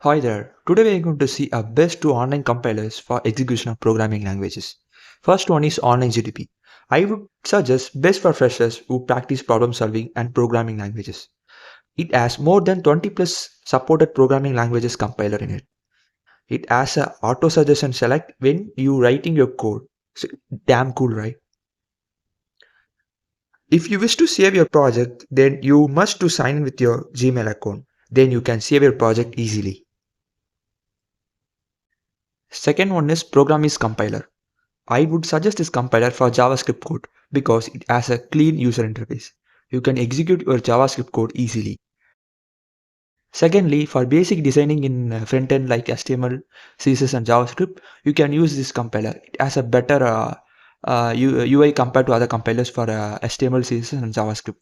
Hi there. Today we are going to see our best two online compilers for execution of programming languages. First one is Online GDP. I would suggest best for freshers who practice problem solving and programming languages. It has more than 20 plus supported programming languages compiler in it. It has a auto suggestion select when you writing your code. So, damn cool, right? If you wish to save your project, then you must to sign in with your Gmail account. Then you can save your project easily. Second one is Programmist compiler. I would suggest this compiler for JavaScript code because it has a clean user interface. You can execute your JavaScript code easily. Secondly, for basic designing in front-end like HTML, CSS and JavaScript, you can use this compiler. It has a better UI compared to other compilers for HTML, CSS and JavaScript.